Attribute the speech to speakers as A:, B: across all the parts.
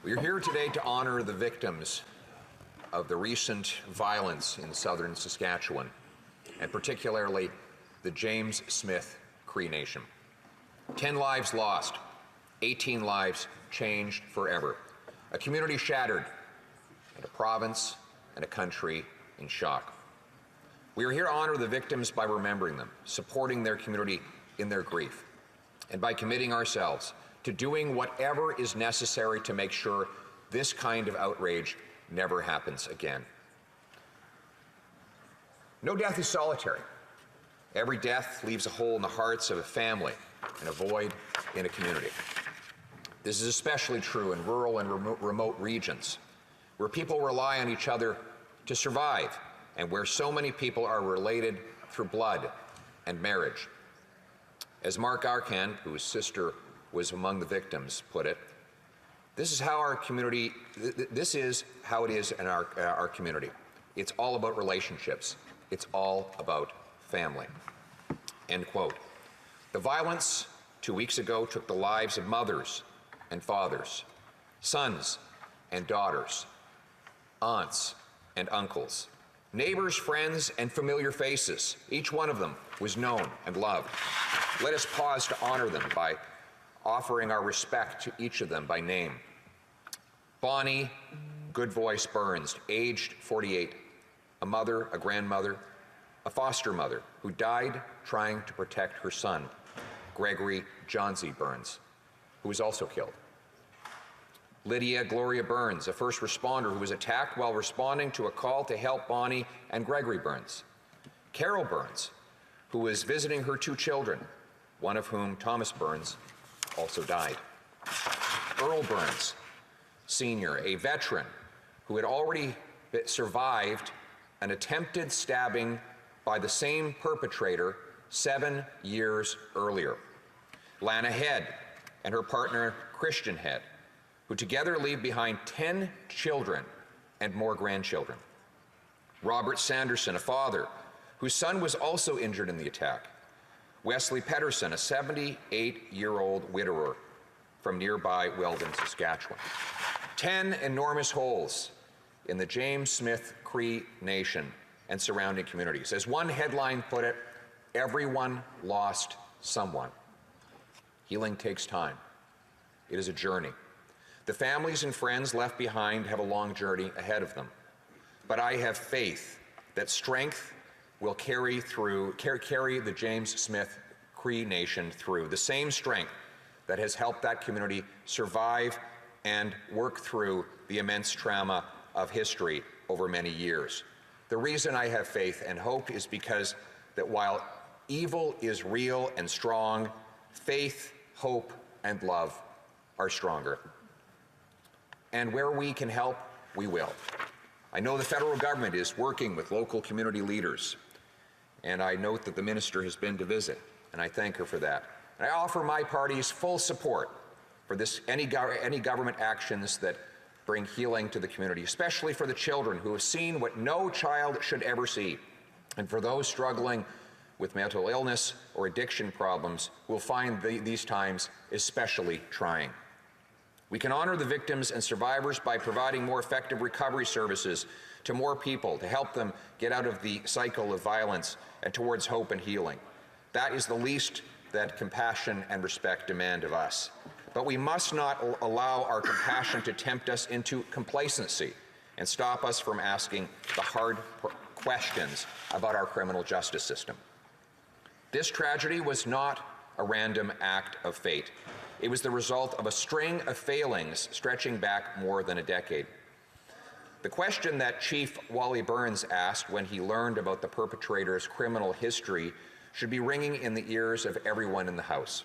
A: We are here today to honor the victims of the recent violence in southern Saskatchewan, and particularly the James Smith Cree Nation. 10 lives lost, 18 lives changed forever, a community shattered, and a province and a country in shock. We are here to honor the victims by remembering them, supporting their community in their grief, and by committing ourselves to doing whatever is necessary to make sure this kind of outrage never happens again. No death is solitary. Every death leaves a hole in the hearts of a family and a void in a community. This is especially true in rural and remote regions, where people rely on each other to survive and where so many people are related through blood and marriage. As Mark Arcan, whose sister was among the victims, put it, this is how it is in our community. It's all about relationships. It's all about family. End quote. The violence 2 weeks ago took the lives of mothers and fathers, sons and daughters, aunts and uncles, neighbors, friends, and familiar faces. Each one of them was known and loved. Let us pause to honor them by offering our respect to each of them by name. Bonnie Good Voice Burns, aged 48, a mother, a grandmother, a foster mother who died trying to protect her son, Gregory Johnsy Burns, who was also killed. Lydia Gloria Burns, a first responder who was attacked while responding to a call to help Bonnie and Gregory Burns. Carol Burns, who was visiting her 2 children, one of whom, Thomas Burns, also died. Earl Burns, Sr., a veteran who had already survived an attempted stabbing by the same perpetrator 7 years earlier. Lana Head and her partner, Christian Head, who together leave behind 10 children and more grandchildren. Robert Sanderson, a father whose son was also injured in the attack. Wesley Pedersen, a 78-year-old widower from nearby Weldon, Saskatchewan. 10 enormous holes in the James Smith Cree Nation and surrounding communities. As one headline put it, everyone lost someone. Healing takes time. It is a journey. The families and friends left behind have a long journey ahead of them. But I have faith that strength will carry the James Smith Cree Nation through. The same strength that has helped that community survive and work through the immense trauma of history over many years. The reason I have faith and hope is because that while evil is real and strong, faith, hope, and love are stronger. And where we can help, we will. I know the federal government is working with local community leaders, and I note that the minister has been to visit, and I thank her for that. And I offer my party's full support for any government actions that bring healing to the community, especially for the children who have seen what no child should ever see, and for those struggling with mental illness or addiction problems who will find these times especially trying. We can honor the victims and survivors by providing more effective recovery services to more people to help them get out of the cycle of violence and towards hope and healing. That is the least that compassion and respect demand of us. But we must not allow our compassion to tempt us into complacency and stop us from asking the hard questions about our criminal justice system. This tragedy was not a random act of fate. It was the result of a string of failings stretching back more than a decade. The question that Chief Wally Burns asked when he learned about the perpetrator's criminal history should be ringing in the ears of everyone in the House.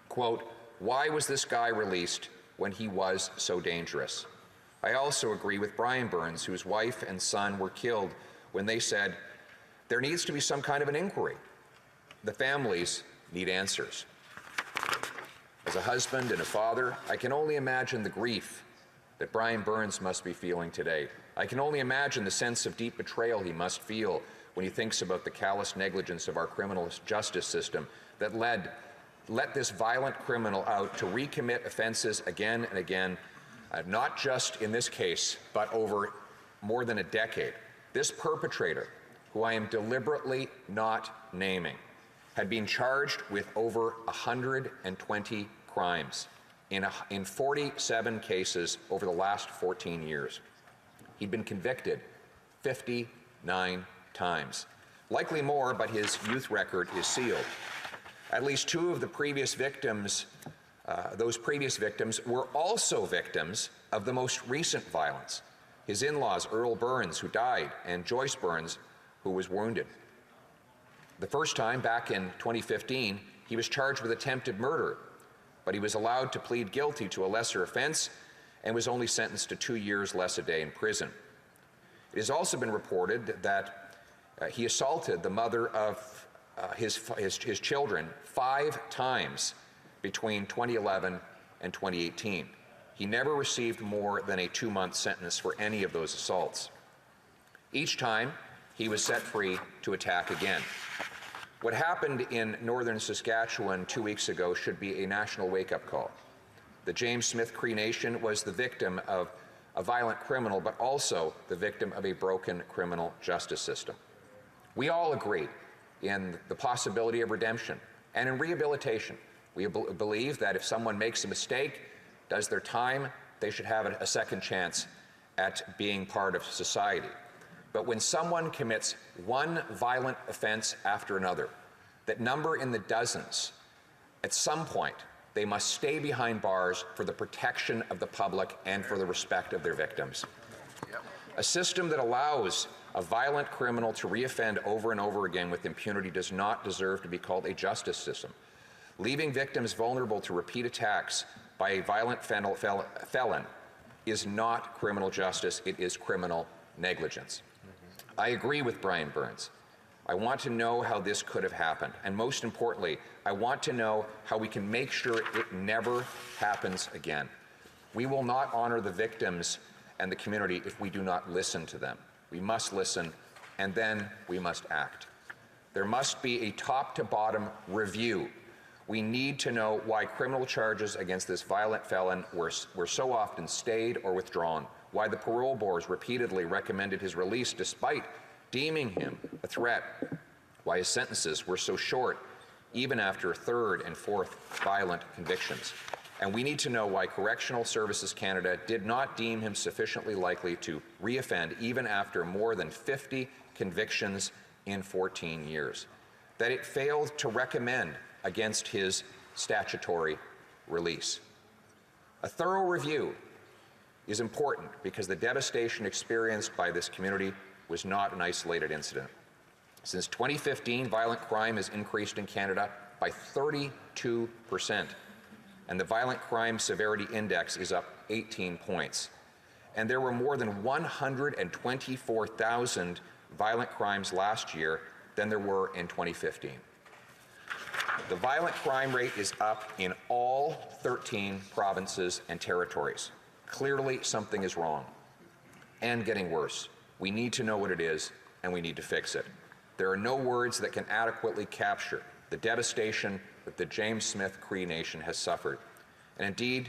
A: Quote, why was this guy released when he was so dangerous? I also agree with Brian Burns, whose wife and son were killed, when they said, there needs to be some kind of an inquiry. The families need answers. As a husband and a father, I can only imagine the grief that Brian Burns must be feeling today. I can only imagine the sense of deep betrayal he must feel when he thinks about the callous negligence of our criminal justice system that let this violent criminal out to recommit offenses again and again not just in this case, but over more than a decade. This perpetrator, who I am deliberately not naming, had been charged with over 120 crimes in 47 cases over the last 14 years. He'd been convicted 59 times. Likely more, but his youth record is sealed. At least two of the previous victims, those previous victims, were also victims of the most recent violence. His in-laws, Earl Burns, who died, and Joyce Burns, who was wounded. The first time, back in 2015, he was charged with attempted murder, but he was allowed to plead guilty to a lesser offense and was only sentenced to 2 years less a day in prison. It has also been reported that he assaulted the mother of his children 5 times between 2011 and 2018. He never received more than a 2-month sentence for any of those assaults. Each time, he was set free to attack again. What happened in northern Saskatchewan 2 weeks ago should be a national wake-up call. The James Smith Cree Nation was the victim of a violent criminal, but also the victim of a broken criminal justice system. We all agree in the possibility of redemption and in rehabilitation. We believe that if someone makes a mistake, does their time, they should have a second chance at being part of society. But when someone commits one violent offense after another, that number in the dozens, at some point, they must stay behind bars for the protection of the public and for the respect of their victims. A system that allows a violent criminal to reoffend over and over again with impunity does not deserve to be called a justice system. Leaving victims vulnerable to repeat attacks by a violent felon is not criminal justice, it is criminal negligence. I agree with Brian Burns. I want to know how this could have happened, and most importantly, I want to know how we can make sure it never happens again. We will not honor the victims and the community if we do not listen to them. We must listen, and then we must act. There must be a top-to-bottom review. We need to know why criminal charges against this violent felon were so often stayed or withdrawn, why the parole boards repeatedly recommended his release despite deeming him a threat, why his sentences were so short even after third and fourth violent convictions. And we need to know why Correctional Services Canada did not deem him sufficiently likely to reoffend even after more than 50 convictions in 14 years, that it failed to recommend against his statutory release. A thorough review is important because the devastation experienced by this community was not an isolated incident. Since 2015, violent crime has increased in Canada by 32%, and the Violent Crime Severity Index is up 18 points. And there were more than 124,000 violent crimes last year than there were in 2015. The violent crime rate is up in all 13 provinces and territories. Clearly, something is wrong and getting worse. We need to know what it is, and we need to fix it. There are no words that can adequately capture the devastation that the James Smith Cree Nation has suffered, and indeed,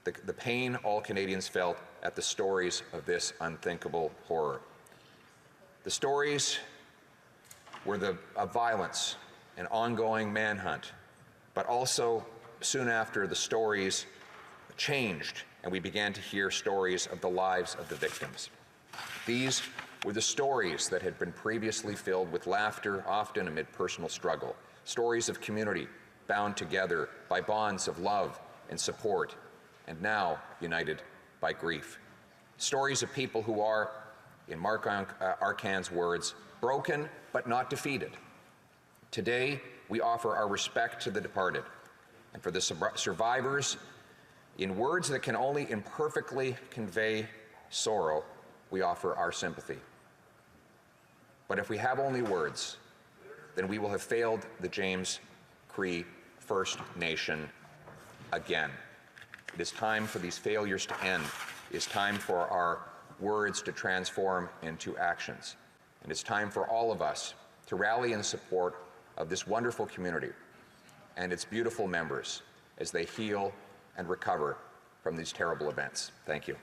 A: the pain all Canadians felt at the stories of this unthinkable horror. The stories were of violence and ongoing manhunt, but also soon after the stories changed and we began to hear stories of the lives of the victims. These were the stories that had been previously filled with laughter, often amid personal struggle, stories of community bound together by bonds of love and support, and now united by grief. Stories of people who are, in Mark Arcan's words, broken but not defeated. Today, we offer our respect to the departed, and for the survivors, in words that can only imperfectly convey sorrow, we offer our sympathy. But if we have only words, then we will have failed the James Cree First Nation again. It is time for these failures to end. It is time for our words to transform into actions. And it's time for all of us to rally in support of this wonderful community and its beautiful members as they heal and recover from these terrible events. Thank you.